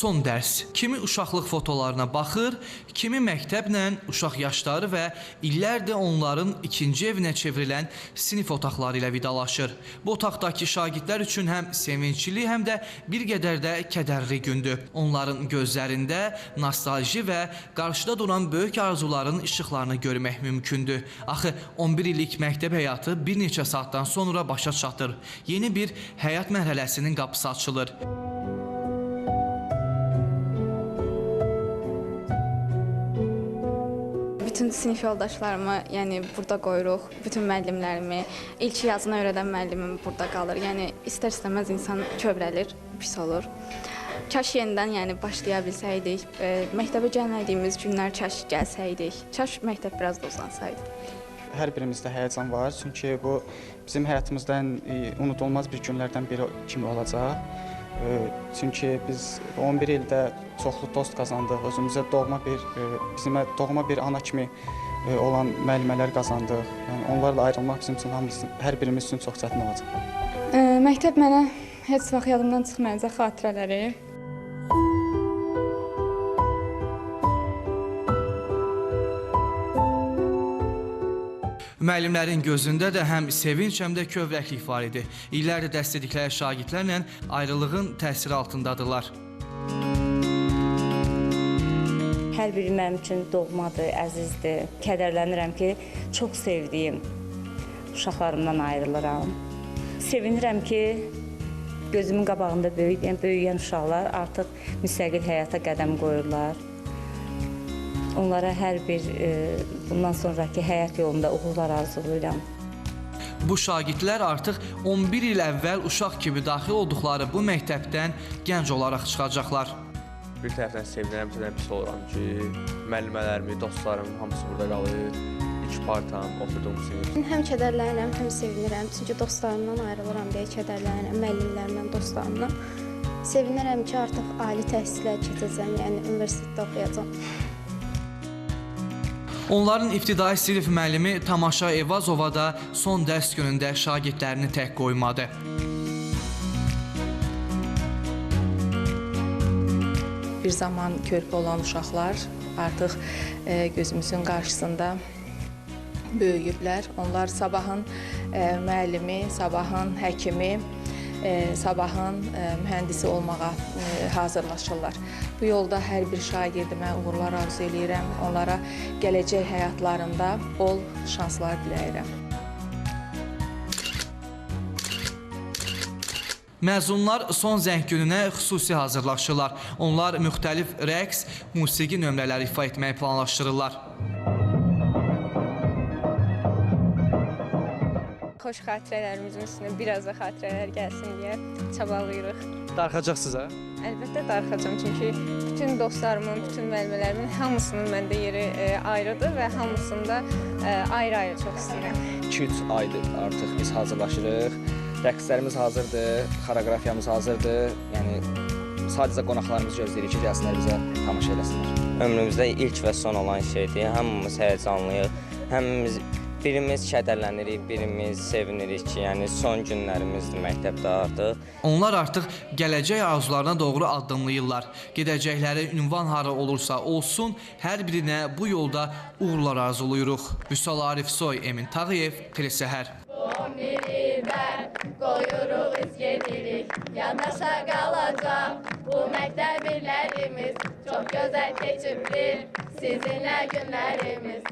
Son dərs. Kimi uşaqlıq fotolarına baxır, kimi məktəblə uşaq yaşları və illərdir onların ikinci evinə çevrilən sinif otaqları ilə vidalaşır. Bu otaqdakı şagirdlər üçün həm sevincli, həm də bir qədər də kədərli gündür. Onların gözlərində nostalji və qarşıda duran böyük arzuların işıqlarını görmək mümkündür. Axı 11 illik məktəb həyatı bir neçə saatdan sonra başa çatır. Yeni bir həyat mərhələsinin qapısı açılır. Bütün sinif yoldaşlarımı, yəni burada qoyuruq. Bütün müəllimlərimi, ilk yazını öyrədən müəllimim burada qalır. Yəni istər-istəməz insan kövrəlir, pis olur. Kaş yenidən başlaya bilsəydik, məktəbə gəlmədiyimiz günlər kaş gəlsəydik, kaş məktəb biraz da uzansaydı. Hər birimizdə həyəcan var, çünki bu bizim həyatımızdan unudulmaz bir günlərdən biri kimi olacaq. Çünki biz 11 ildə çoxlu dost qazandıq, özümüzə bizimə doğma bir ana kimi olan müəllimələr qazandıq. Yəni onlarla ayrılmaq bizim üçün hər birimiz üçün çox çətin olacaq. Məktəb mənə heç vaxt yadımdan çıxmayacaq xatirələri. Müəllimlərin gözündə də həm sevinç, həm də kövrəklik var idi. İllərdir dəstədikləri şagirdlərlə ayrılığın təsiri altındadırlar. Hər biri mənim üçün doğmadır, əzizdir. Kədərlənirəm ki, çox sevdiyim uşaqlarımdan ayrılıram. Sevinirəm ki, gözümün qabağında böyüyən uşaqlar artıq müstəqil həyata qədəm qoyurlar. Onlara hər bir bundan sonraki həyat yolunda uğurlar arzulayıram. Bu şagirdlər artıq 11 il əvvəl uşaq kimi daxil olduqları bu məktəbdən gənc olaraq çıxacaqlar. Bir tərəfdən sevinirəm, bir tərəfdən pis oluram ki, müəllimələrimi, dostlarım hamısı burada qalır. İlk partam, oturduğum sinif. Həm kədərlənirəm, həm sevinirəm. Çünki dostlarımdan ayrılıram deyə kədərlənirəm, müəllimlərimdən, dostlarımdan. Sevinirəm ki, artıq ali təhsilə keçəcəm, yəni universitetdə oxuyacam. Onların ibtidai sinif müəllimi Tamaşa Evazova da son dərs günündə şagirdlərini tək qoymadı. Bir zaman körpə olan uşaqlar artıq gözümüzün qarşısında böyüyüblər. Onlar sabahın müəllimi, sabahın həkimi, sabahın mühəndisi olmağa hazırlaşırlar. Bu yolda hər bir şagirdimə uğurlar arzu edirəm. Onlara gələcək həyatlarında bol şanslar diləyirəm. Məzunlar son zəng gününə xüsusi hazırlaşırlar. Onlar müxtəlif rəqs, musiqi nömrələri ifa etməyi planlaşdırırlar. Xoş xatirələrimizin üstünə biraz da xatirələr gəlsin deyə çabalayırıq. Darıxacaqsınız, hə? Əlbəttə darıxacam, çünki bütün dostlarımın, bütün müəllimlərimin hamısının məndə yeri ayrıdır və hamısında ayrı-ayrı çox istəyirəm. 2-3 aydır artıq biz hazırlaşırıq. Rəqslərimiz hazırdır, xoreografiyamız hazırdır. Yəni sadəcə qonaqlarımızı gözləyirik ki, gəlsinlər bizə tamaşa eləsinlər. Ömrümüzdə ilk və son olan şeydir. Hamımız həyəcanlıyıq. Birimiz kədərlənirik, birimiz sevinirik ki, yəni son günlərimizdir məktəbdə artıq. Onlar artıq gələcək arzularına doğru addımlayırlar. Gedəcəkləri ünvan hara olursa olsun, hər birinə bu yolda uğurlar arzulayırıq. Vüsal Arifsoy, Emin Tağıyev, Telesəhər. 11 ildən qoyuruq izgedirik, yanaşa qalacaq. Bu məktəb illərimiz çox gözəl keçibdir, sizinlə günlərimiz.